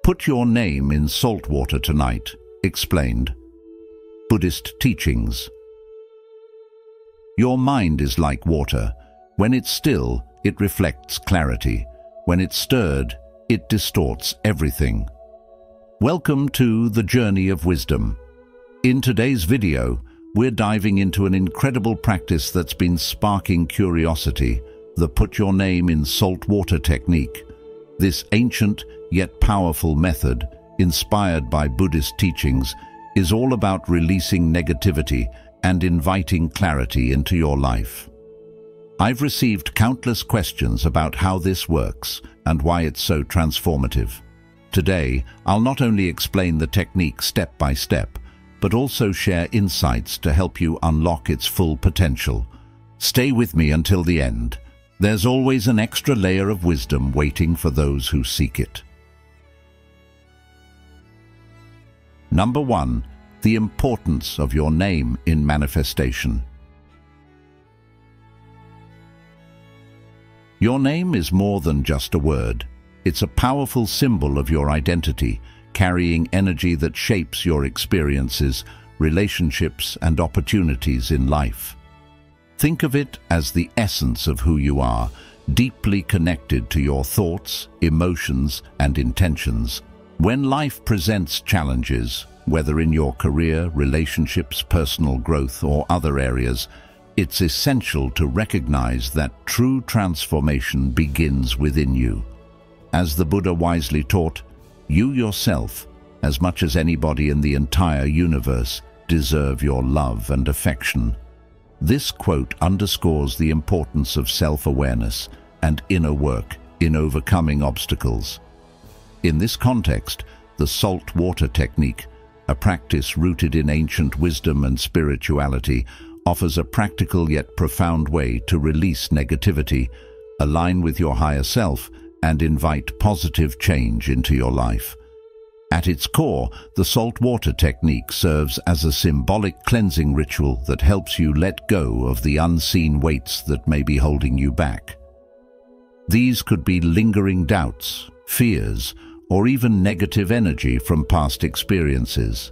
Put your name in salt water tonight, explained. Buddhist teachings. Your mind is like water. When it's still, it reflects clarity. When it's stirred, it distorts everything. Welcome to the Journey of Wisdom. In today's video, we're diving into an incredible practice that's been sparking curiosity, the put your name in salt water technique. This ancient yet powerful method, inspired by Buddhist teachings, is all about releasing negativity and inviting clarity into your life. I've received countless questions about how this works and why it's so transformative. Today, I'll not only explain the technique step by step, but also share insights to help you unlock its full potential. Stay with me until the end. There's always an extra layer of wisdom waiting for those who seek it. Number 1. The importance of your name in manifestation. Your name is more than just a word. It's a powerful symbol of your identity, carrying energy that shapes your experiences, relationships, and opportunities in life. Think of it as the essence of who you are, deeply connected to your thoughts, emotions, and intentions. When life presents challenges, whether in your career, relationships, personal growth, or other areas, it's essential to recognize that true transformation begins within you. As the Buddha wisely taught, you yourself, as much as anybody in the entire universe, deserve your love and affection. This quote underscores the importance of self-awareness and inner work in overcoming obstacles. In this context, the salt water technique, a practice rooted in ancient wisdom and spirituality, offers a practical yet profound way to release negativity, align with your higher self, and invite positive change into your life. At its core, the salt water technique serves as a symbolic cleansing ritual that helps you let go of the unseen weights that may be holding you back. These could be lingering doubts, fears, or even negative energy from past experiences.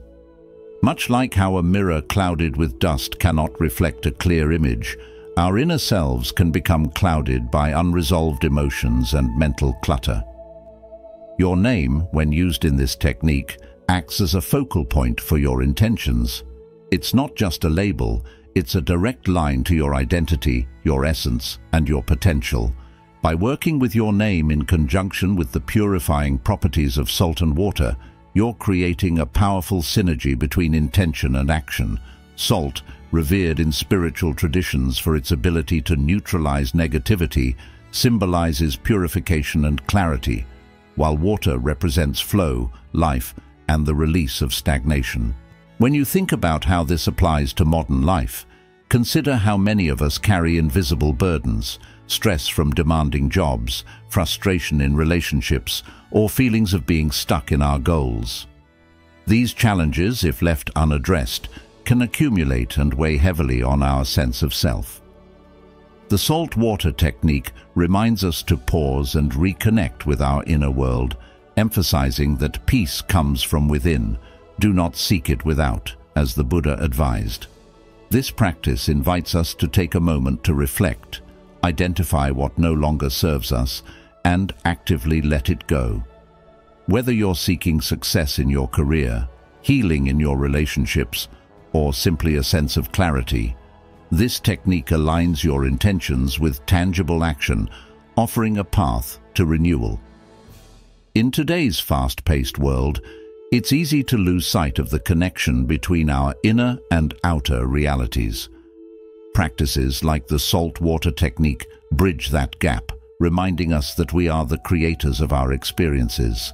Much like how a mirror clouded with dust cannot reflect a clear image, our inner selves can become clouded by unresolved emotions and mental clutter. Your name, when used in this technique, acts as a focal point for your intentions. It's not just a label, it's a direct line to your identity, your essence, and your potential. By working with your name in conjunction with the purifying properties of salt and water, you're creating a powerful synergy between intention and action. Salt, revered in spiritual traditions for its ability to neutralize negativity, symbolizes purification and clarity, while water represents flow, life, and the release of stagnation. When you think about how this applies to modern life, consider how many of us carry invisible burdens, stress from demanding jobs, frustration in relationships, or feelings of being stuck in our goals. These challenges, if left unaddressed, can accumulate and weigh heavily on our sense of self. The salt water technique reminds us to pause and reconnect with our inner world, emphasizing that peace comes from within. Do not seek it without, as the Buddha advised. This practice invites us to take a moment to reflect, identify what no longer serves us, and actively let it go. Whether you're seeking success in your career, healing in your relationships, or simply a sense of clarity, this technique aligns your intentions with tangible action, offering a path to renewal. In today's fast-paced world, it's easy to lose sight of the connection between our inner and outer realities. Practices like the salt water technique bridge that gap, reminding us that we are the creators of our experiences.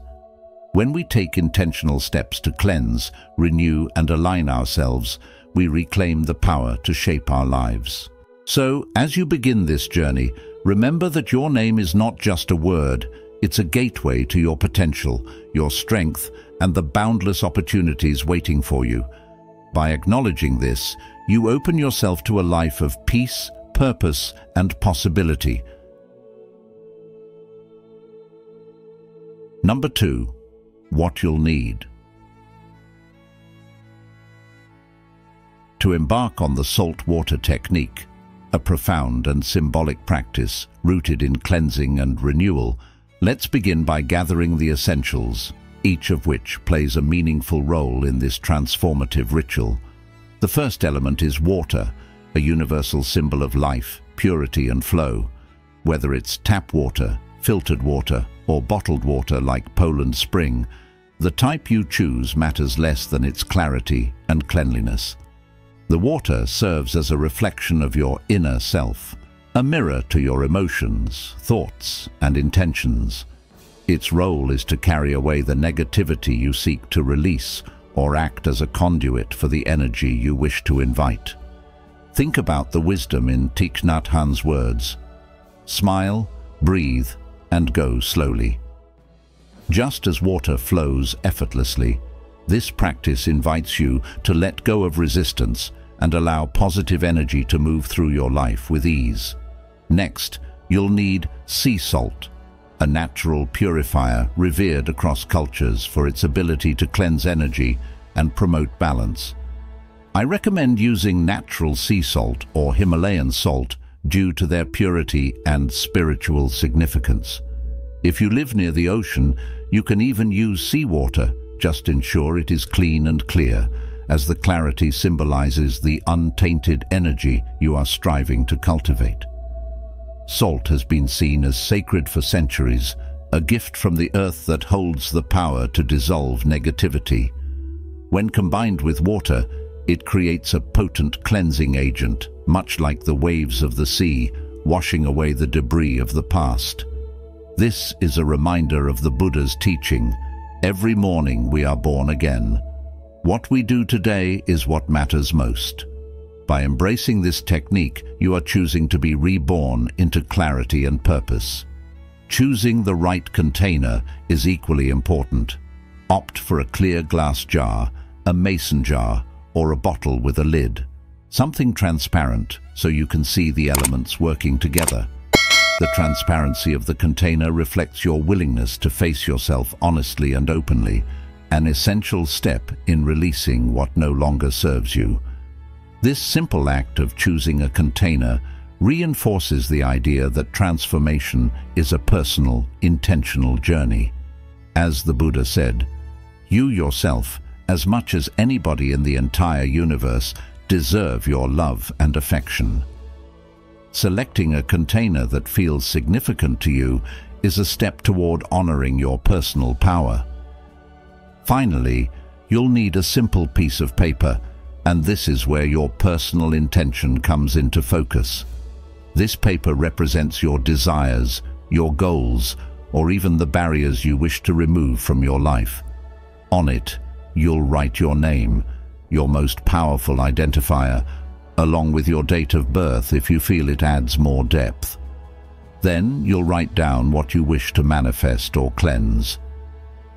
When we take intentional steps to cleanse, renew, and align ourselves, we reclaim the power to shape our lives. So, as you begin this journey, remember that your name is not just a word, it's a gateway to your potential, your strength, and the boundless opportunities waiting for you. By acknowledging this, you open yourself to a life of peace, purpose, and possibility. Number 2. what you'll need. To embark on the salt water technique, a profound and symbolic practice rooted in cleansing and renewal, let's begin by gathering the essentials, each of which plays a meaningful role in this transformative ritual. The first element is water, a universal symbol of life, purity and flow. Whether it's tap water, filtered water, or bottled water like Poland Spring, the type you choose matters less than its clarity and cleanliness. The water serves as a reflection of your inner self, a mirror to your emotions, thoughts, and intentions. Its role is to carry away the negativity you seek to release or act as a conduit for the energy you wish to invite. Think about the wisdom in Thich Nhat Hanh's words: smile, breathe, and go slowly. Just as water flows effortlessly, this practice invites you to let go of resistance and allow positive energy to move through your life with ease. Next, you'll need sea salt, a natural purifier revered across cultures for its ability to cleanse energy and promote balance. I recommend using natural sea salt or Himalayan salt due to their purity and spiritual significance. If you live near the ocean, you can even use seawater. Just ensure it is clean and clear, as the clarity symbolizes the untainted energy you are striving to cultivate. Salt has been seen as sacred for centuries, a gift from the earth that holds the power to dissolve negativity. When combined with water, it creates a potent cleansing agent, much like the waves of the sea, washing away the debris of the past. This is a reminder of the Buddha's teaching: every morning we are born again. What we do today is what matters most. By embracing this technique, you are choosing to be reborn into clarity and purpose. Choosing the right container is equally important. Opt for a clear glass jar, a mason jar, or a bottle with a lid. Something transparent so you can see the elements working together. The transparency of the container reflects your willingness to face yourself honestly and openly, an essential step in releasing what no longer serves you. This simple act of choosing a container reinforces the idea that transformation is a personal, intentional journey. As the Buddha said, you yourself, as much as anybody in the entire universe, deserve your love and affection. Selecting a container that feels significant to you is a step toward honoring your personal power. Finally, you'll need a simple piece of paper, and this is where your personal intention comes into focus. This paper represents your desires, your goals, or even the barriers you wish to remove from your life. On it, you'll write your name, your most powerful identifier, along with your date of birth if you feel it adds more depth. Then you'll write down what you wish to manifest or cleanse.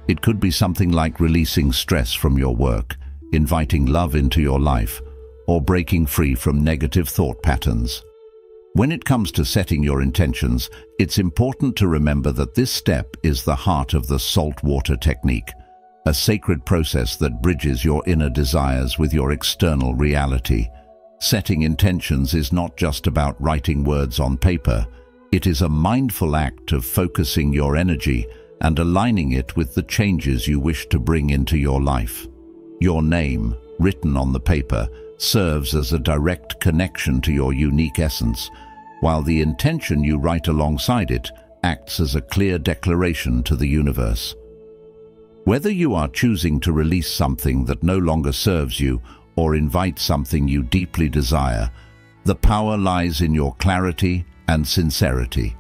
It could be something like releasing stress from your work, inviting love into your life, or breaking free from negative thought patterns. When it comes to setting your intentions, it's important to remember that this step is the heart of the salt water technique, a sacred process that bridges your inner desires with your external reality. Setting intentions is not just about writing words on paper. It is a mindful act of focusing your energy and aligning it with the changes you wish to bring into your life. Your name, written on the paper, serves as a direct connection to your unique essence, while the intention you write alongside it acts as a clear declaration to the universe. Whether you are choosing to release something that no longer serves you or invite something you deeply desire, the power lies in your clarity and sincerity.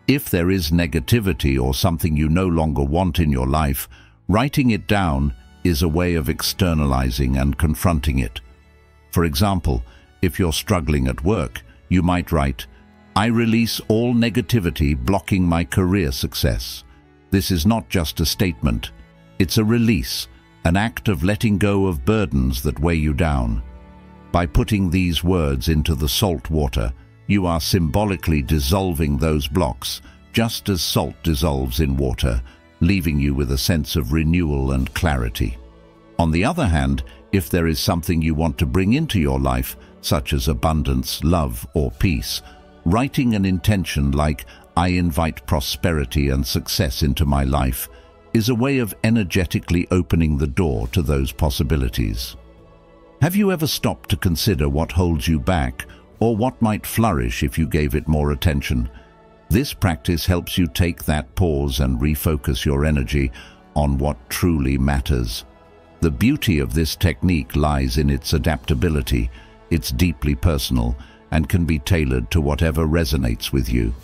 If there is negativity or something you no longer want in your life, writing it down is a way of externalizing and confronting it. For example, if you're struggling at work, you might write, "I release all negativity blocking my career success." This is not just a statement. It's a release, an act of letting go of burdens that weigh you down. By putting these words into the salt water, you are symbolically dissolving those blocks, just as salt dissolves in water, leaving you with a sense of renewal and clarity. On the other hand, if there is something you want to bring into your life, such as abundance, love, or peace, writing an intention like, "I invite prosperity and success into my life," is a way of energetically opening the door to those possibilities. Have you ever stopped to consider what holds you back, or what might flourish if you gave it more attention? This practice helps you take that pause and refocus your energy on what truly matters. The beauty of this technique lies in its adaptability. It's deeply personal and can be tailored to whatever resonates with you.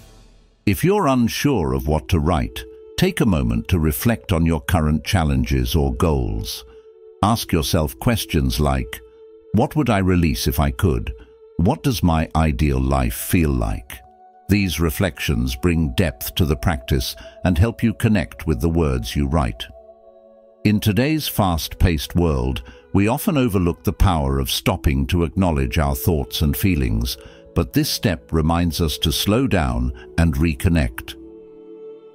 If you're unsure of what to write, take a moment to reflect on your current challenges or goals. Ask yourself questions like, what would I release if I could? What does my ideal life feel like? These reflections bring depth to the practice and help you connect with the words you write. In today's fast-paced world, we often overlook the power of stopping to acknowledge our thoughts and feelings, but this step reminds us to slow down and reconnect.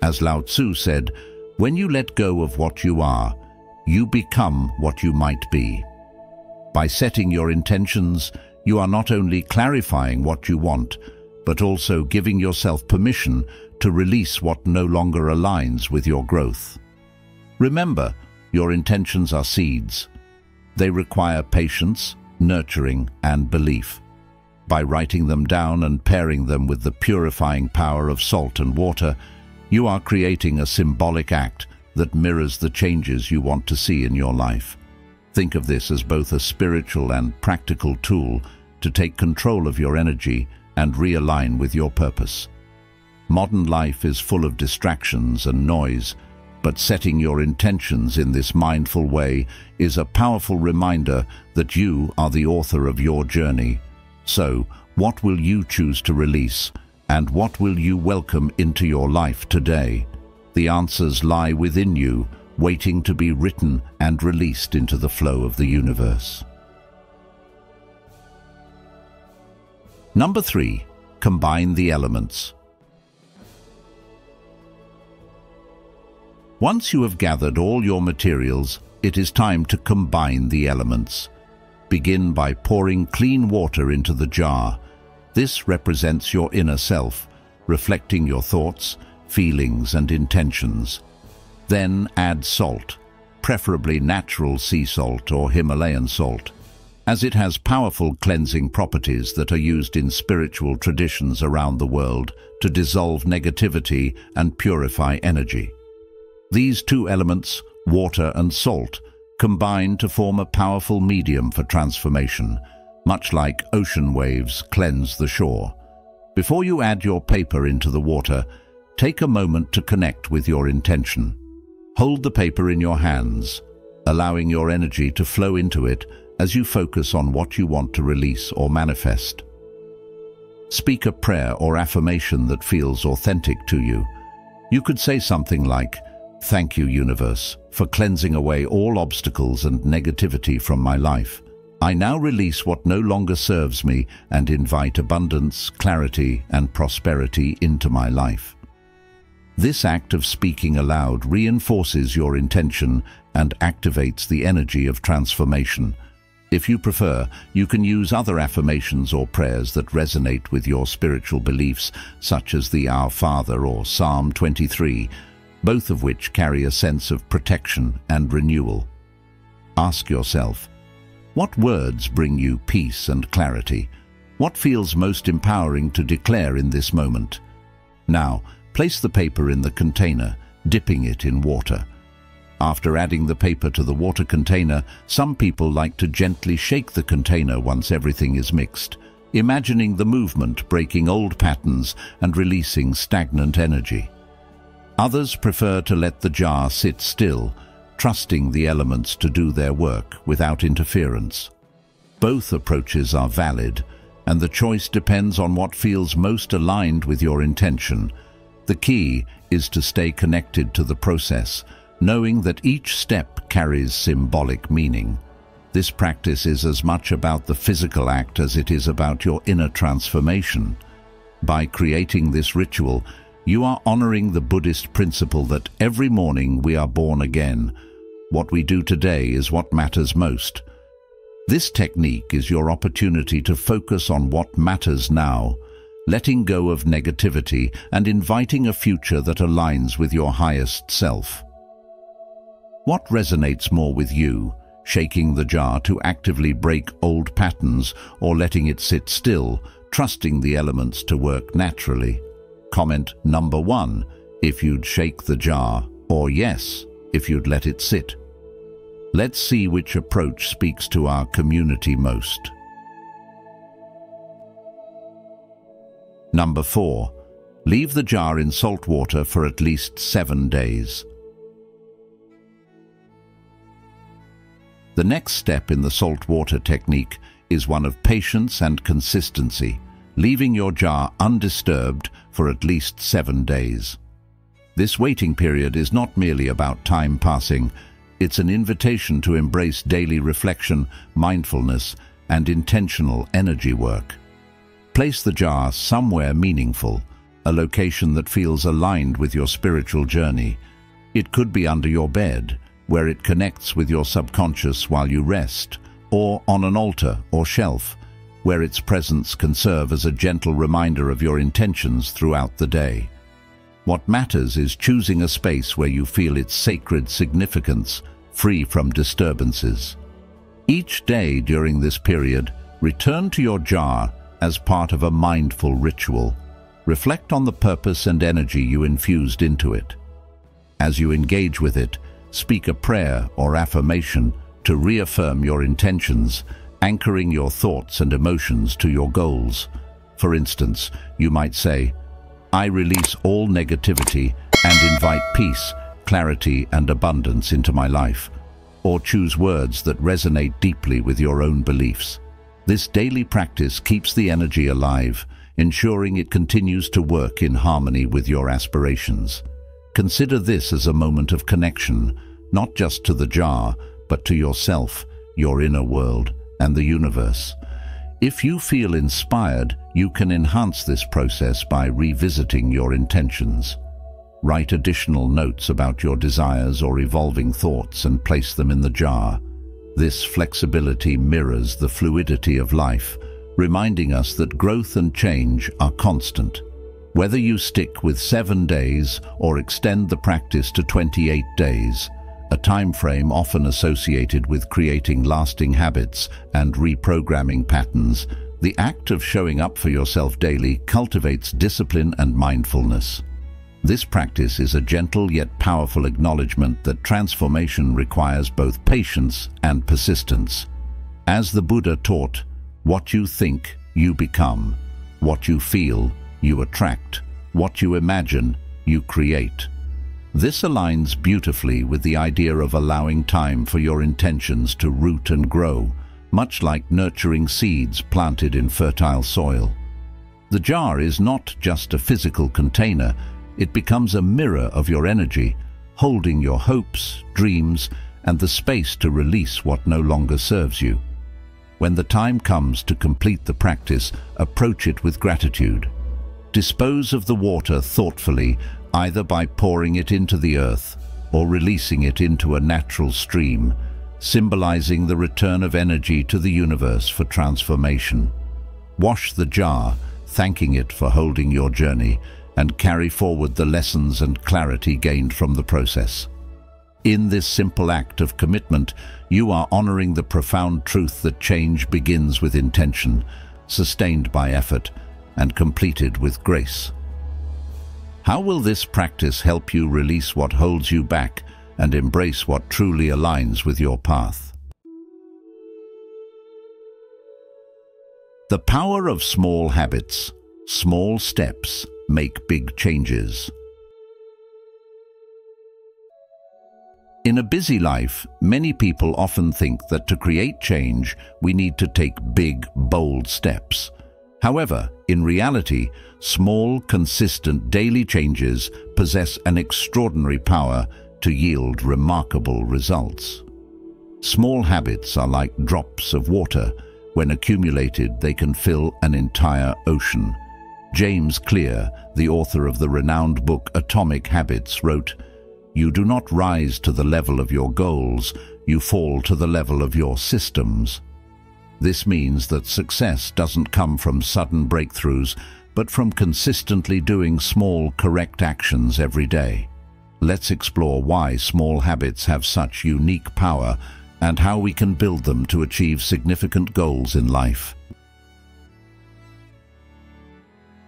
As Lao Tzu said, "When you let go of what you are, you become what you might be." By setting your intentions, you are not only clarifying what you want, but also giving yourself permission to release what no longer aligns with your growth. Remember, your intentions are seeds. They require patience, nurturing, and belief. By writing them down and pairing them with the purifying power of salt and water, you are creating a symbolic act that mirrors the changes you want to see in your life. Think of this as both a spiritual and practical tool to take control of your energy and realign with your purpose. Modern life is full of distractions and noise, but setting your intentions in this mindful way is a powerful reminder that you are the author of your journey. So, what will you choose to release, and what will you welcome into your life today? The answers lie within you, waiting to be written and released into the flow of the universe. Number 3. Combine the elements. Once you have gathered all your materials, it is time to combine the elements. Begin by pouring clean water into the jar. This represents your inner self, reflecting your thoughts, feelings, and intentions. Then add salt, preferably natural sea salt or Himalayan salt, as it has powerful cleansing properties that are used in spiritual traditions around the world to dissolve negativity and purify energy. These two elements, water and salt, combine to form a powerful medium for transformation, much like ocean waves cleanse the shore. Before you add your paper into the water, take a moment to connect with your intention. Hold the paper in your hands, allowing your energy to flow into it as you focus on what you want to release or manifest. Speak a prayer or affirmation that feels authentic to you. You could say something like, "Thank you, universe, for cleansing away all obstacles and negativity from my life. I now release what no longer serves me and invite abundance, clarity, and prosperity into my life." This act of speaking aloud reinforces your intention and activates the energy of transformation. If you prefer, you can use other affirmations or prayers that resonate with your spiritual beliefs, such as the Our Father or Psalm 23, both of which carry a sense of protection and renewal. Ask yourself, what words bring you peace and clarity? What feels most empowering to declare in this moment? Now, place the paper in the container, dipping it in water. After adding the paper to the water container, some people like to gently shake the container once everything is mixed, imagining the movement breaking old patterns and releasing stagnant energy. Others prefer to let the jar sit still, trusting the elements to do their work without interference. Both approaches are valid, and the choice depends on what feels most aligned with your intention. The key is to stay connected to the process, knowing that each step carries symbolic meaning. This practice is as much about the physical act as it is about your inner transformation. By creating this ritual, You are honoring the Buddhist principle that every morning we are born again. What we do today is what matters most. This technique is your opportunity to focus on what matters now, letting go of negativity and inviting a future that aligns with your highest self. What resonates more with you, shaking the jar to actively break old patterns or letting it sit still, trusting the elements to work naturally? Comment number 1 if you'd shake the jar, or yes if you'd let it sit. Let's see which approach speaks to our community most. Number 4. Leave the jar in salt water for at least 7 days. The next step in the salt water technique is one of patience and consistency, leaving your jar undisturbed for at least 7 days. This waiting period is not merely about time passing, it's an invitation to embrace daily reflection, mindfulness, and intentional energy work. Place the jar somewhere meaningful, a location that feels aligned with your spiritual journey. It could be under your bed, where it connects with your subconscious while you rest, or on an altar or shelf, where its presence can serve as a gentle reminder of your intentions throughout the day. What matters is choosing a space where you feel its sacred significance, free from disturbances. Each day during this period, return to your jar as part of a mindful ritual. Reflect on the purpose and energy you infused into it. As you engage with it, speak a prayer or affirmation to reaffirm your intentions, anchoring your thoughts and emotions to your goals. For instance, you might say, "I release all negativity and invite peace, clarity, and abundance into my life," or choose words that resonate deeply with your own beliefs. This daily practice keeps the energy alive, ensuring it continues to work in harmony with your aspirations. Consider this as a moment of connection, not just to the jar, but to yourself, your inner world, and the universe. If you feel inspired, you can enhance this process by revisiting your intentions. Write additional notes about your desires or evolving thoughts and place them in the jar. This flexibility mirrors the fluidity of life, reminding us that growth and change are constant. Whether you stick with 7 days or extend the practice to 28 days, a time frame often associated with creating lasting habits and reprogramming patterns, the act of showing up for yourself daily cultivates discipline and mindfulness. This practice is a gentle yet powerful acknowledgement that transformation requires both patience and persistence. As the Buddha taught, what you think, you become. What you feel, you attract. What you imagine, you create. This aligns beautifully with the idea of allowing time for your intentions to root and grow, much like nurturing seeds planted in fertile soil. The jar is not just a physical container, it becomes a mirror of your energy, holding your hopes, dreams, and the space to release what no longer serves you. When the time comes to complete the practice, approach it with gratitude. Dispose of the water thoughtfully, either by pouring it into the earth or releasing it into a natural stream, symbolizing the return of energy to the universe for transformation. Wash the jar, thanking it for holding your journey, and carry forward the lessons and clarity gained from the process. In this simple act of commitment, you are honoring the profound truth that change begins with intention, sustained by effort, and completed with grace. How will this practice help you release what holds you back and embrace what truly aligns with your path? The power of small habits. Small steps make big changes. In a busy life, many people often think that to create change, we need to take big, bold steps. However, in reality, small, consistent daily changes possess an extraordinary power to yield remarkable results. Small habits are like drops of water. When accumulated, they can fill an entire ocean. James Clear, the author of the renowned book Atomic Habits, wrote, "You do not rise to the level of your goals, you fall to the level of your systems." This means that success doesn't come from sudden breakthroughs, but from consistently doing small, correct actions every day. Let's explore why small habits have such unique power and how we can build them to achieve significant goals in life.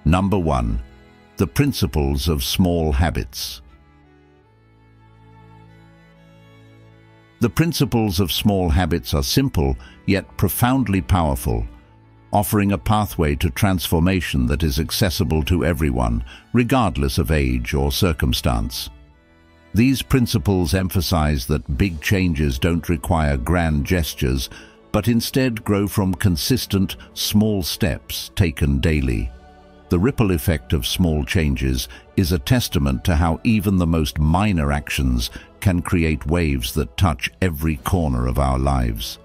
Number 1. The principles of small habits. The principles of small habits are simple, yet profoundly powerful, offering a pathway to transformation that is accessible to everyone, regardless of age or circumstance. These principles emphasize that big changes don't require grand gestures, but instead grow from consistent, small steps taken daily. The ripple effect of small changes is a testament to how even the most minor actions can create waves that touch every corner of our lives.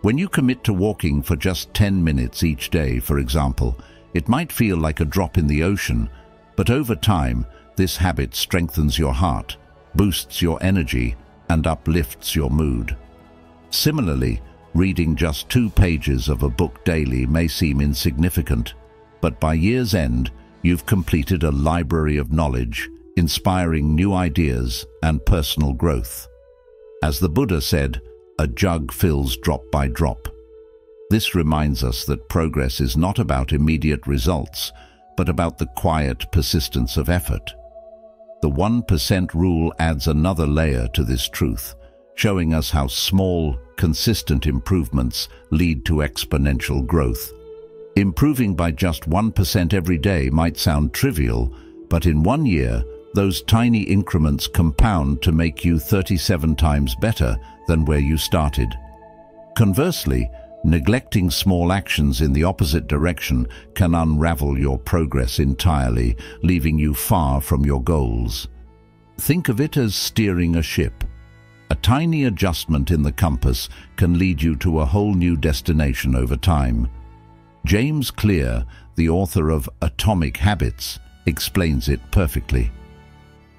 When you commit to walking for just 10 minutes each day, for example, it might feel like a drop in the ocean, but over time, this habit strengthens your heart, boosts your energy, and uplifts your mood. Similarly, reading just 2 pages of a book daily may seem insignificant, but by year's end, you've completed a library of knowledge, inspiring new ideas and personal growth. As the Buddha said, "A jug fills drop by drop." This reminds us that progress is not about immediate results, but about the quiet persistence of effort. The 1% rule adds another layer to this truth, showing us how small, consistent improvements lead to exponential growth. Improving by just 1% every day might sound trivial, but in 1 year, those tiny increments compound to make you 37 times better than where you started. Conversely, neglecting small actions in the opposite direction can unravel your progress entirely, leaving you far from your goals. Think of it as steering a ship. A tiny adjustment in the compass can lead you to a whole new destination over time. James Clear, the author of Atomic Habits, explains it perfectly.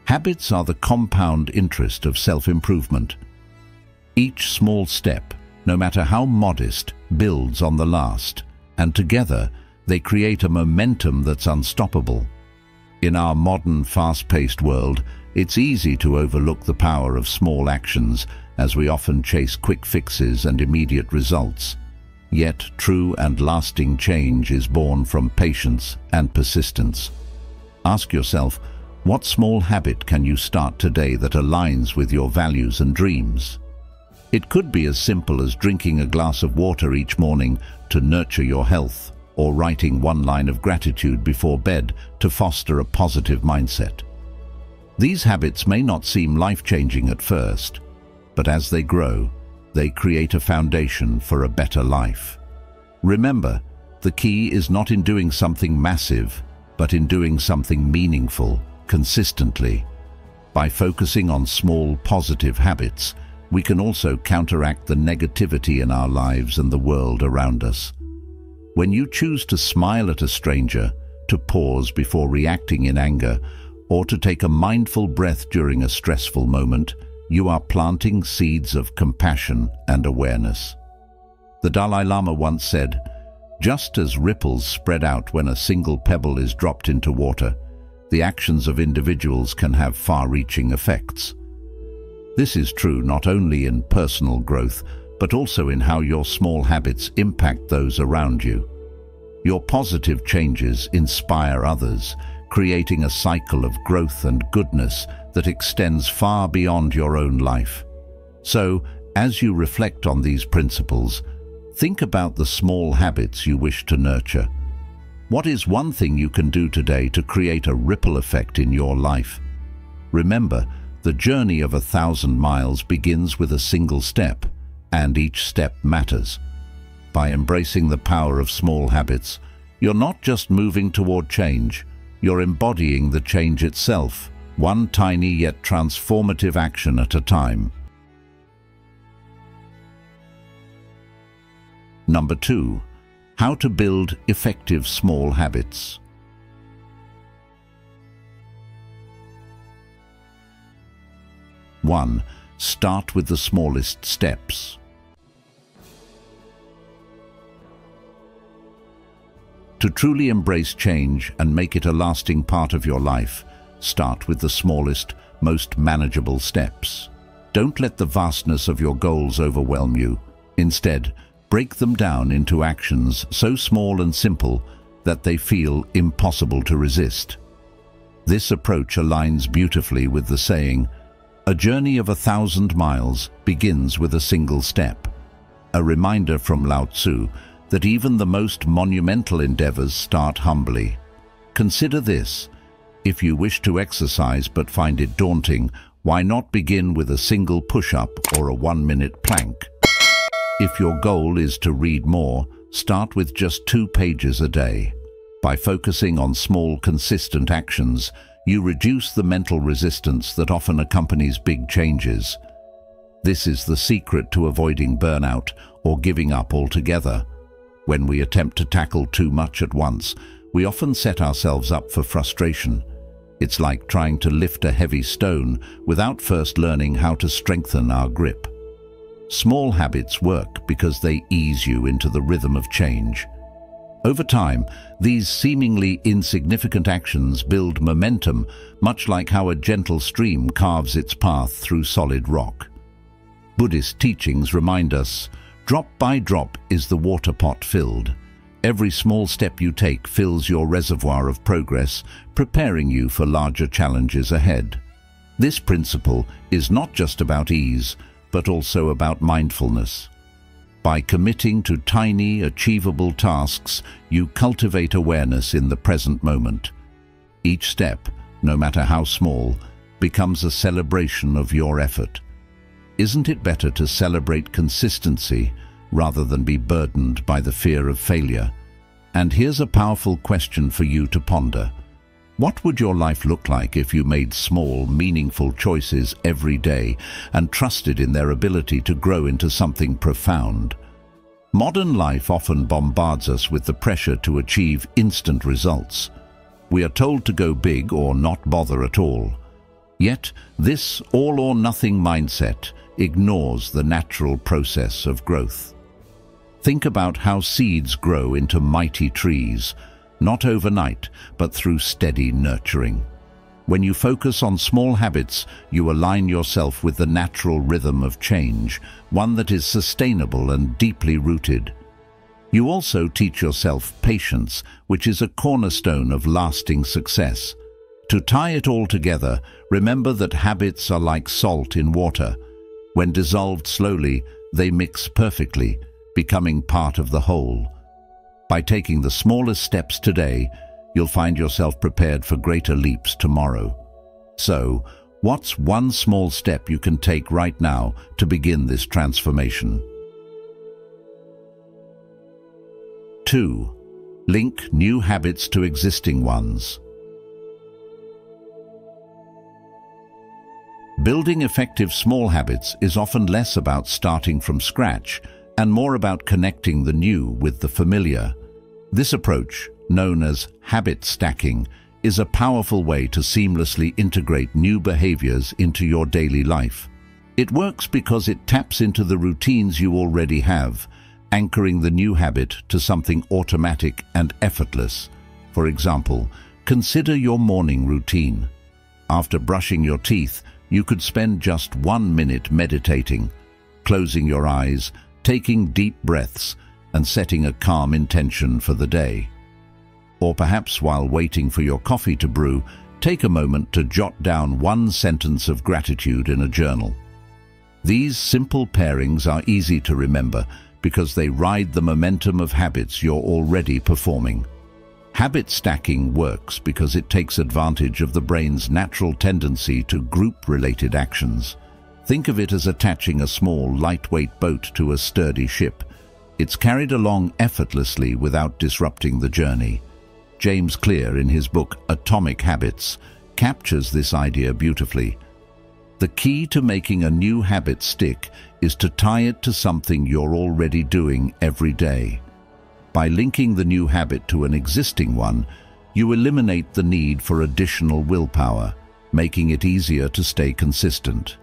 Habits are the compound interest of self-improvement. Each small step, no matter how modest, builds on the last, and together they create a momentum that's unstoppable. In our modern, fast-paced world, it's easy to overlook the power of small actions, as we often chase quick fixes and immediate results. Yet true and lasting change is born from patience and persistence. Ask yourself, what small habit can you start today that aligns with your values and dreams? It could be as simple as drinking a glass of water each morning to nurture your health, or writing 1 line of gratitude before bed to foster a positive mindset. These habits may not seem life-changing at first, but as they grow, they create a foundation for a better life. Remember, the key is not in doing something massive, but in doing something meaningful, consistently. By focusing on small, positive habits, we can also counteract the negativity in our lives and the world around us. When you choose to smile at a stranger, to pause before reacting in anger, or to take a mindful breath during a stressful moment, you are planting seeds of compassion and awareness. The Dalai Lama once said, "Just as ripples spread out when a single pebble is dropped into water, the actions of individuals can have far-reaching effects." This is true not only in personal growth, but also in how your small habits impact those around you. Your positive changes inspire others, creating a cycle of growth and goodness that extends far beyond your own life. So, as you reflect on these principles, think about the small habits you wish to nurture. What is one thing you can do today to create a ripple effect in your life? Remember, the journey of 1,000 miles begins with a single step, and each step matters. By embracing the power of small habits, you're not just moving toward change, you're embodying the change itself, one tiny yet transformative action at a time. Number 2. How to build effective small habits. 1. Start with the smallest steps. To truly embrace change and make it a lasting part of your life, start with the smallest, most manageable steps. Don't let the vastness of your goals overwhelm you. Instead, break them down into actions so small and simple that they feel impossible to resist. This approach aligns beautifully with the saying, "A journey of 1,000 miles begins with a single step," a reminder from Lao Tzu that even the most monumental endeavors start humbly. Consider this: if you wish to exercise but find it daunting, why not begin with a single push-up or a 1-minute plank? If your goal is to read more, start with just 2 pages a day. By focusing on small, consistent actions, you reduce the mental resistance that often accompanies big changes. This is the secret to avoiding burnout or giving up altogether. When we attempt to tackle too much at once, we often set ourselves up for frustration. It's like trying to lift a heavy stone without first learning how to strengthen our grip. Small habits work because they ease you into the rhythm of change. Over time, these seemingly insignificant actions build momentum, much like how a gentle stream carves its path through solid rock. Buddhist teachings remind us, drop by drop is the water pot filled. Every small step you take fills your reservoir of progress, preparing you for larger challenges ahead. This principle is not just about ease, but also about mindfulness. By committing to tiny, achievable tasks, you cultivate awareness in the present moment. Each step, no matter how small, becomes a celebration of your effort. Isn't it better to celebrate consistency rather than be burdened by the fear of failure? And here's a powerful question for you to ponder. What would your life look like if you made small, meaningful choices every day and trusted in their ability to grow into something profound? Modern life often bombards us with the pressure to achieve instant results. We are told to go big or not bother at all. Yet, this all-or-nothing mindset ignores the natural process of growth. Think about how seeds grow into mighty trees, not overnight, but through steady nurturing. When you focus on small habits, you align yourself with the natural rhythm of change, one that is sustainable and deeply rooted. You also teach yourself patience, which is a cornerstone of lasting success. To tie it all together, remember that habits are like salt in water. When dissolved slowly, they mix perfectly, becoming part of the whole. By taking the smallest steps today, you'll find yourself prepared for greater leaps tomorrow. So, what's one small step you can take right now to begin this transformation? 2. Link new habits to existing ones. Building effective small habits is often less about starting from scratch and more about connecting the new with the familiar. This approach, known as habit stacking, is a powerful way to seamlessly integrate new behaviors into your daily life. It works because it taps into the routines you already have, anchoring the new habit to something automatic and effortless. For example, consider your morning routine. After brushing your teeth, you could spend just 1 minute meditating, closing your eyes, taking deep breaths, and setting a calm intention for the day. Or perhaps while waiting for your coffee to brew, take a moment to jot down 1 sentence of gratitude in a journal. These simple pairings are easy to remember because they ride the momentum of habits you're already performing. Habit stacking works because it takes advantage of the brain's natural tendency to group related actions. Think of it as attaching a small, lightweight boat to a sturdy ship. It's carried along effortlessly without disrupting the journey. James Clear, in his book Atomic Habits, captures this idea beautifully. The key to making a new habit stick is to tie it to something you're already doing every day. By linking the new habit to an existing one, you eliminate the need for additional willpower, making it easier to stay consistent.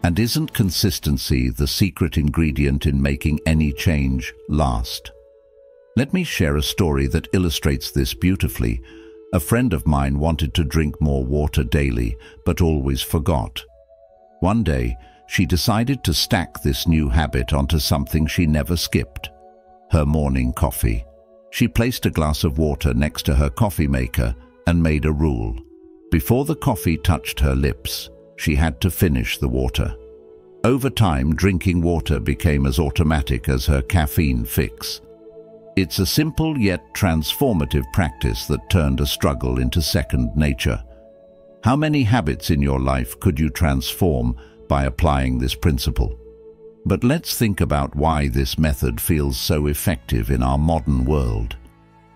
And isn't consistency the secret ingredient in making any change last? Let me share a story that illustrates this beautifully. A friend of mine wanted to drink more water daily, but always forgot. One day, she decided to stack this new habit onto something she never skipped: her morning coffee. She placed a glass of water next to her coffee maker and made a rule. Before the coffee touched her lips, she had to finish the water. Over time, drinking water became as automatic as her caffeine fix. It's a simple yet transformative practice that turned a struggle into second nature. How many habits in your life could you transform by applying this principle? But let's think about why this method feels so effective in our modern world.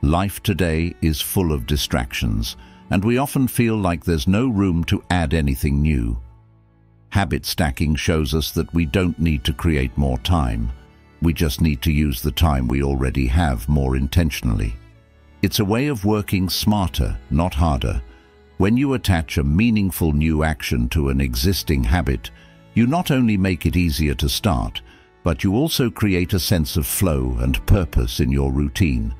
Life today is full of distractions, and we often feel like there's no room to add anything new. Habit stacking shows us that we don't need to create more time. We just need to use the time we already have more intentionally. It's a way of working smarter, not harder. When you attach a meaningful new action to an existing habit, you not only make it easier to start, but you also create a sense of flow and purpose in your routine.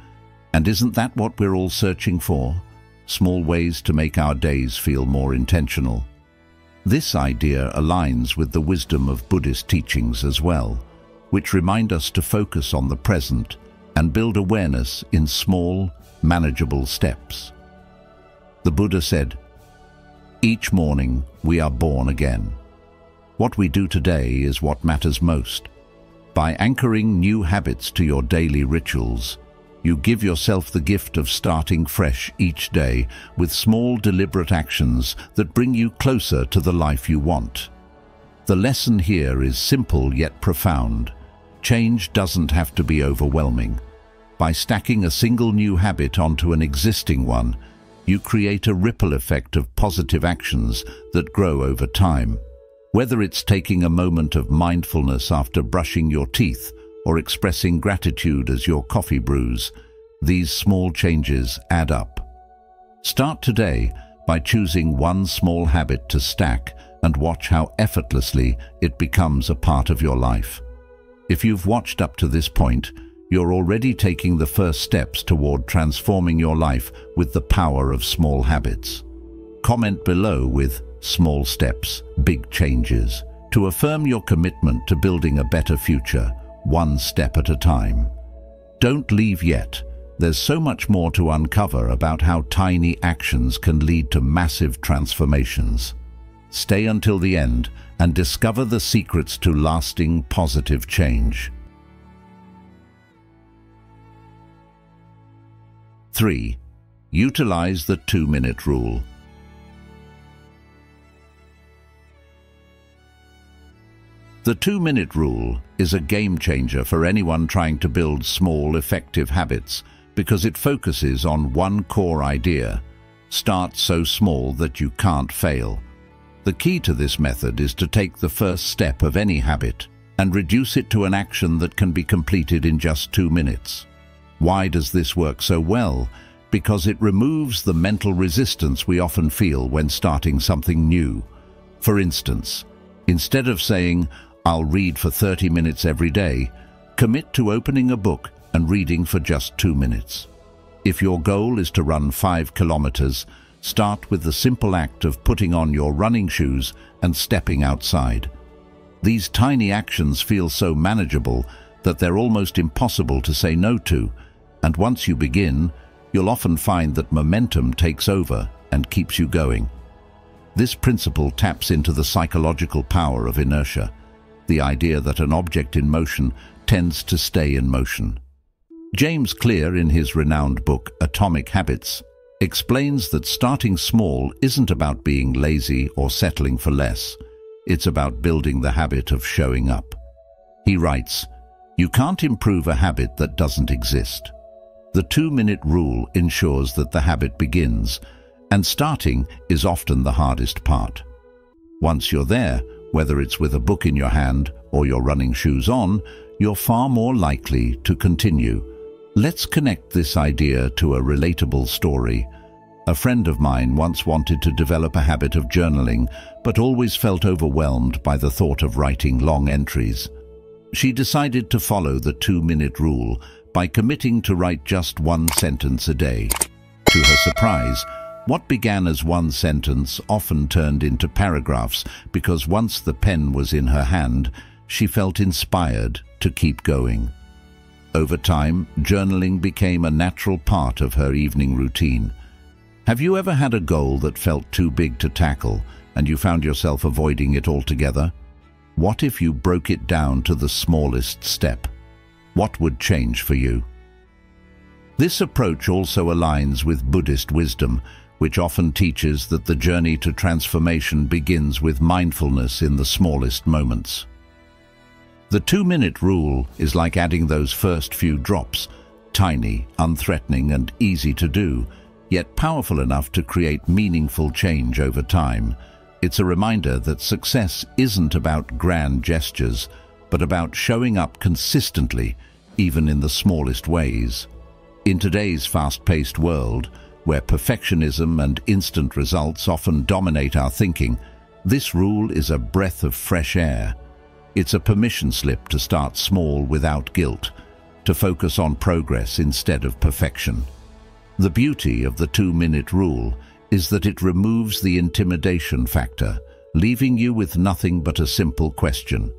And isn't that what we're all searching for? Small ways to make our days feel more intentional. This idea aligns with the wisdom of Buddhist teachings as well, which remind us to focus on the present and build awareness in small, manageable steps. The Buddha said, "Each morning we are born again. What we do today is what matters most." By anchoring new habits to your daily rituals, you give yourself the gift of starting fresh each day with small, deliberate actions that bring you closer to the life you want. The lesson here is simple yet profound. Change doesn't have to be overwhelming. By stacking a single new habit onto an existing one, you create a ripple effect of positive actions that grow over time. Whether it's taking a moment of mindfulness after brushing your teeth or expressing gratitude as your coffee brews, these small changes add up. Start today by choosing one small habit to stack and watch how effortlessly it becomes a part of your life. If you've watched up to this point, you're already taking the first steps toward transforming your life with the power of small habits. Comment below with "small steps, big changes" to affirm your commitment to building a better future, one step at a time. Don't leave yet. There's so much more to uncover about how tiny actions can lead to massive transformations. Stay until the end and discover the secrets to lasting positive change. 3. Utilize the 2-minute rule. The 2-minute rule is a game changer for anyone trying to build small, effective habits because it focuses on one core idea: start so small that you can't fail. The key to this method is to take the first step of any habit and reduce it to an action that can be completed in just 2 minutes. Why does this work so well? Because it removes the mental resistance we often feel when starting something new. For instance, instead of saying, "I'll read for 30 minutes every day," commit to opening a book and reading for just 2 minutes. If your goal is to run 5 kilometers, start with the simple act of putting on your running shoes and stepping outside. These tiny actions feel so manageable that they're almost impossible to say no to, and once you begin, you'll often find that momentum takes over and keeps you going. This principle taps into the psychological power of inertia, the idea that an object in motion tends to stay in motion. James Clear, in his renowned book Atomic Habits, explains that starting small isn't about being lazy or settling for less. It's about building the habit of showing up. He writes, "You can't improve a habit that doesn't exist." The 2-minute rule ensures that the habit begins, and starting is often the hardest part. Once you're there, whether it's with a book in your hand or your running shoes on, you're far more likely to continue. Let's connect this idea to a relatable story. A friend of mine once wanted to develop a habit of journaling, but always felt overwhelmed by the thought of writing long entries. She decided to follow the 2-minute rule by committing to write just one sentence a day. To her surprise, what began as one sentence often turned into paragraphs because once the pen was in her hand, she felt inspired to keep going. Over time, journaling became a natural part of her evening routine. Have you ever had a goal that felt too big to tackle and you found yourself avoiding it altogether? What if you broke it down to the smallest step? What would change for you? This approach also aligns with Buddhist wisdom, which often teaches that the journey to transformation begins with mindfulness in the smallest moments. The 2-minute rule is like adding those first few drops, tiny, unthreatening, and easy to do, yet powerful enough to create meaningful change over time. It's a reminder that success isn't about grand gestures, but about showing up consistently, even in the smallest ways. In today's fast-paced world, where perfectionism and instant results often dominate our thinking, this rule is a breath of fresh air. It's a permission slip to start small without guilt, to focus on progress instead of perfection. The beauty of the 2-minute rule is that it removes the intimidation factor, leaving you with nothing but a simple question.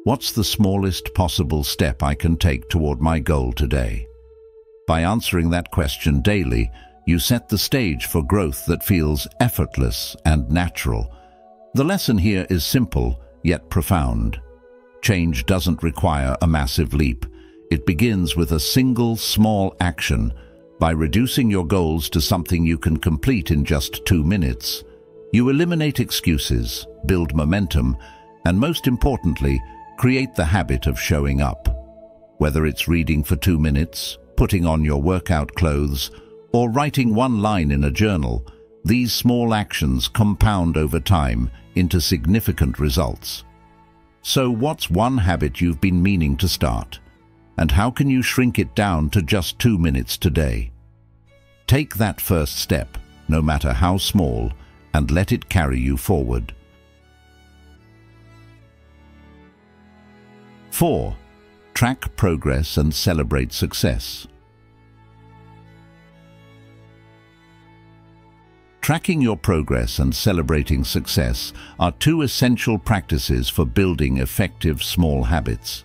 What's the smallest possible step I can take toward my goal today? By answering that question daily, you set the stage for growth that feels effortless and natural. The lesson here is simple, yet profound. Change doesn't require a massive leap. It begins with a single small action. By reducing your goals to something you can complete in just 2 minutes, you eliminate excuses, build momentum, and most importantly, create the habit of showing up. Whether it's reading for 2 minutes, putting on your workout clothes, or writing one line in a journal, these small actions compound over time into significant results. So what's one habit you've been meaning to start? And how can you shrink it down to just 2 minutes today? Take that first step, no matter how small, and let it carry you forward. 4. Track progress and celebrate success. Tracking your progress and celebrating success are two essential practices for building effective small habits.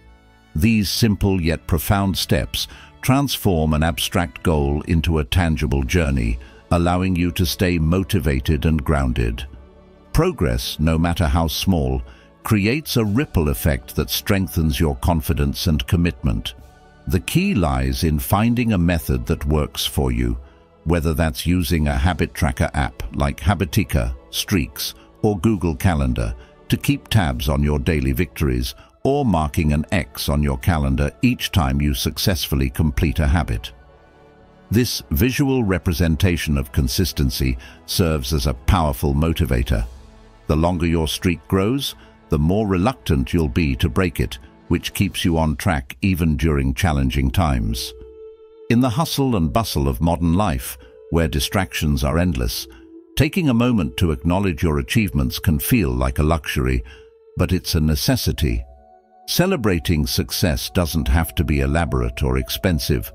These simple yet profound steps transform an abstract goal into a tangible journey, allowing you to stay motivated and grounded. Progress, no matter how small, creates a ripple effect that strengthens your confidence and commitment. The key lies in finding a method that works for you, whether that's using a habit tracker app like Habitica, Streaks, or Google Calendar to keep tabs on your daily victories, or marking an X on your calendar each time you successfully complete a habit. This visual representation of consistency serves as a powerful motivator. The longer your streak grows, the more reluctant you'll be to break it, which keeps you on track even during challenging times. In the hustle and bustle of modern life, where distractions are endless, taking a moment to acknowledge your achievements can feel like a luxury, but it's a necessity. Celebrating success doesn't have to be elaborate or expensive.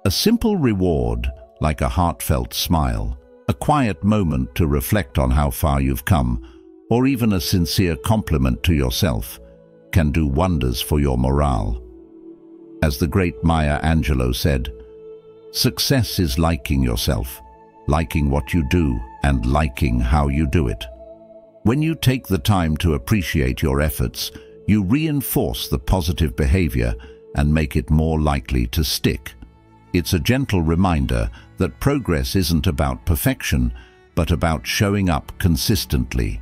A simple reward, like a heartfelt smile, a quiet moment to reflect on how far you've come, or even a sincere compliment to yourself, can do wonders for your morale. As the great Maya Angelou said, "Success is liking yourself, liking what you do, and liking how you do it." When you take the time to appreciate your efforts, you reinforce the positive behavior and make it more likely to stick. It's a gentle reminder that progress isn't about perfection, but about showing up consistently.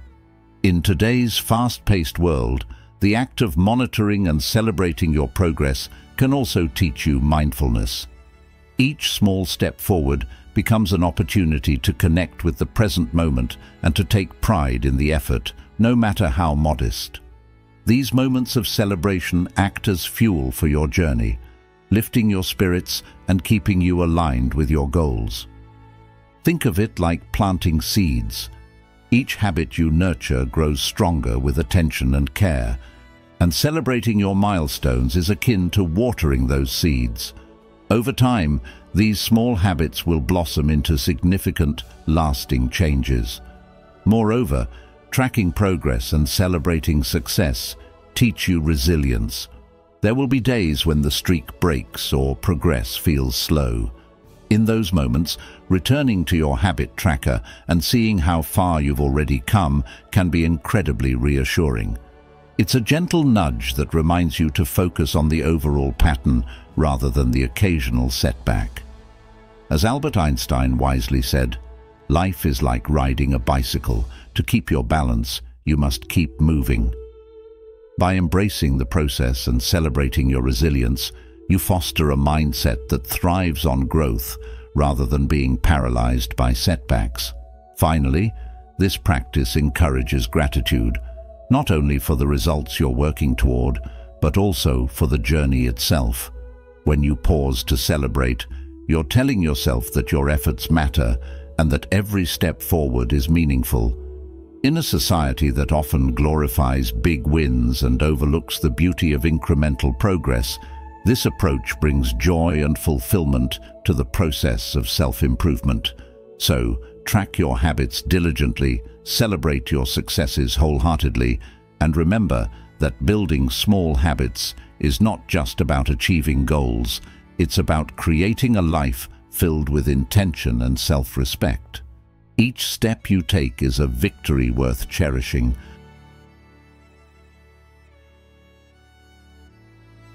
In today's fast-paced world, the act of monitoring and celebrating your progress can also teach you mindfulness. Each small step forward becomes an opportunity to connect with the present moment and to take pride in the effort, no matter how modest. These moments of celebration act as fuel for your journey, lifting your spirits and keeping you aligned with your goals. Think of it like planting seeds. Each habit you nurture grows stronger with attention and care, and celebrating your milestones is akin to watering those seeds. Over time, these small habits will blossom into significant, lasting changes. Moreover, tracking progress and celebrating success teach you resilience. There will be days when the streak breaks or progress feels slow. In those moments, returning to your habit tracker and seeing how far you've already come can be incredibly reassuring. It's a gentle nudge that reminds you to focus on the overall pattern rather than the occasional setback. As Albert Einstein wisely said, "Life is like riding a bicycle. To keep your balance, you must keep moving." By embracing the process and celebrating your resilience, you foster a mindset that thrives on growth rather than being paralyzed by setbacks. Finally, this practice encourages gratitude, not only for the results you're working toward, but also for the journey itself. When you pause to celebrate, you're telling yourself that your efforts matter and that every step forward is meaningful. In a society that often glorifies big wins and overlooks the beauty of incremental progress, this approach brings joy and fulfillment to the process of self-improvement. So, track your habits diligently, celebrate your successes wholeheartedly, and remember that building small habits is not just about achieving goals, it's about creating a life filled with intention and self-respect. Each step you take is a victory worth cherishing.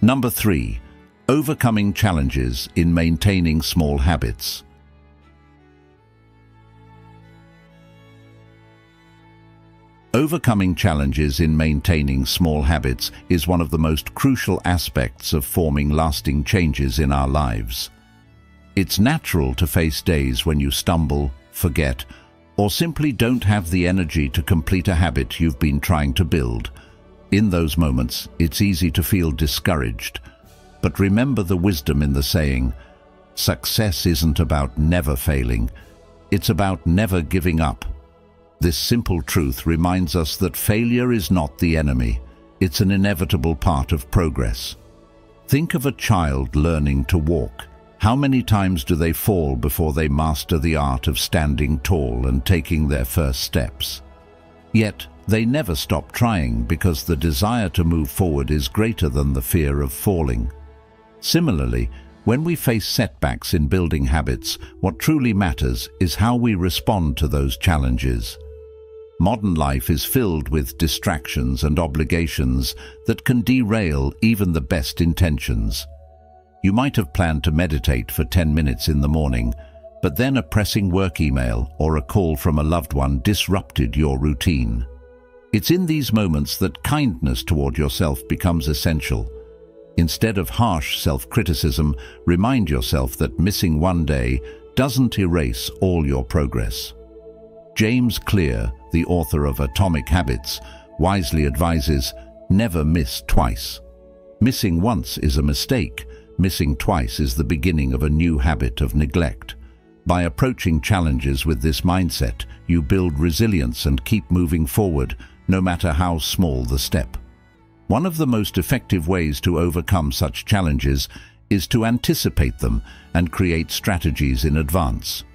Number 3. Overcoming challenges in maintaining small habits. Overcoming challenges in maintaining small habits is one of the most crucial aspects of forming lasting changes in our lives. It's natural to face days when you stumble, forget, or simply don't have the energy to complete a habit you've been trying to build. In those moments, it's easy to feel discouraged. But remember the wisdom in the saying, success isn't about never failing, it's about never giving up. This simple truth reminds us that failure is not the enemy, it's an inevitable part of progress. Think of a child learning to walk. How many times do they fall before they master the art of standing tall and taking their first steps? Yet, they never stop trying because the desire to move forward is greater than the fear of falling. Similarly, when we face setbacks in building habits, what truly matters is how we respond to those challenges. Modern life is filled with distractions and obligations that can derail even the best intentions. You might have planned to meditate for 10 minutes in the morning, but then a pressing work email or a call from a loved one disrupted your routine. It's in these moments that kindness toward yourself becomes essential. Instead of harsh self-criticism, remind yourself that missing one day doesn't erase all your progress. James Clear, the author of Atomic Habits, wisely advises, never miss twice. Missing once is a mistake. Missing twice is the beginning of a new habit of neglect. By approaching challenges with this mindset, you build resilience and keep moving forward, no matter how small the step. One of the most effective ways to overcome such challenges is to anticipate them and create strategies in advance.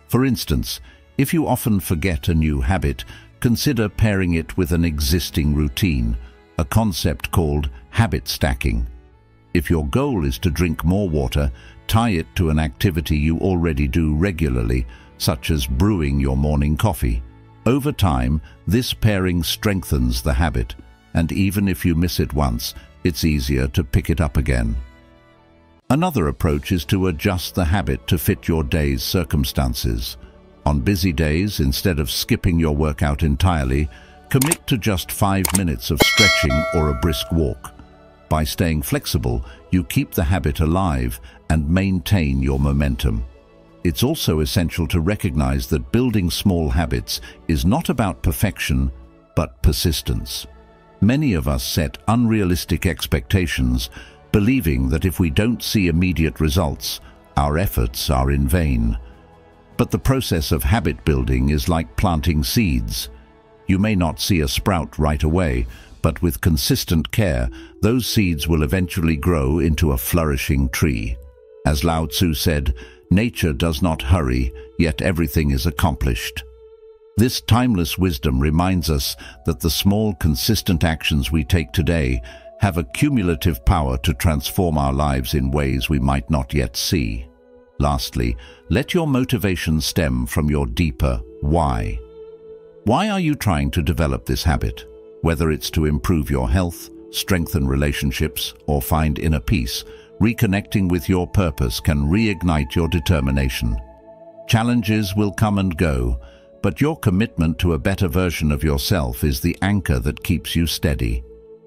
For instance, if you often forget a new habit, consider pairing it with an existing routine, a concept called habit stacking. If your goal is to drink more water, tie it to an activity you already do regularly, such as brewing your morning coffee. Over time, this pairing strengthens the habit, and even if you miss it once, it's easier to pick it up again. Another approach is to adjust the habit to fit your day's circumstances. On busy days, instead of skipping your workout entirely, commit to just 5 minutes of stretching or a brisk walk. By staying flexible, you keep the habit alive and maintain your momentum. It's also essential to recognize that building small habits is not about perfection, but persistence. Many of us set unrealistic expectations, believing that if we don't see immediate results, our efforts are in vain. But the process of habit building is like planting seeds. You may not see a sprout right away, but with consistent care, those seeds will eventually grow into a flourishing tree. As Lao Tzu said, nature does not hurry, yet everything is accomplished. This timeless wisdom reminds us that the small, consistent actions we take today have a cumulative power to transform our lives in ways we might not yet see. Lastly, let your motivation stem from your deeper why. Why are you trying to develop this habit? Whether it's to improve your health, strengthen relationships, or find inner peace, reconnecting with your purpose can reignite your determination. Challenges will come and go, but your commitment to a better version of yourself is the anchor that keeps you steady.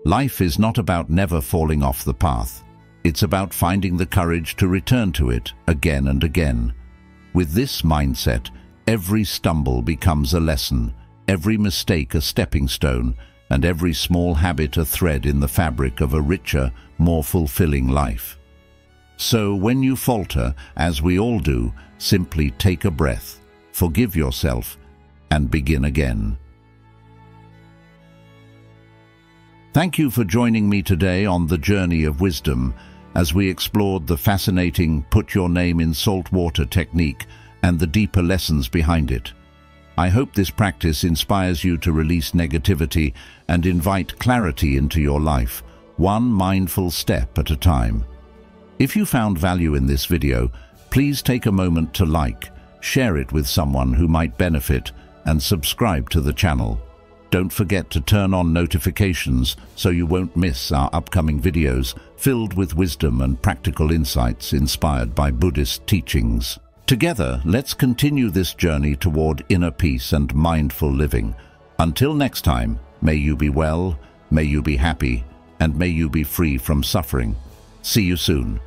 Life is not about never falling off the path. It's about finding the courage to return to it again and again. With this mindset, every stumble becomes a lesson, every mistake a stepping stone, and every small habit a thread in the fabric of a richer, more fulfilling life. So when you falter, as we all do, simply take a breath, forgive yourself, and begin again. Thank you for joining me today on the journey of wisdom as we explored the fascinating put your name in salt water technique and the deeper lessons behind it. I hope this practice inspires you to release negativity and invite clarity into your life, one mindful step at a time. If you found value in this video, please take a moment to like, share it with someone who might benefit, and subscribe to the channel. Don't forget to turn on notifications so you won't miss our upcoming videos filled with wisdom and practical insights inspired by Buddhist teachings. Together, let's continue this journey toward inner peace and mindful living. Until next time, may you be well, may you be happy, and may you be free from suffering. See you soon.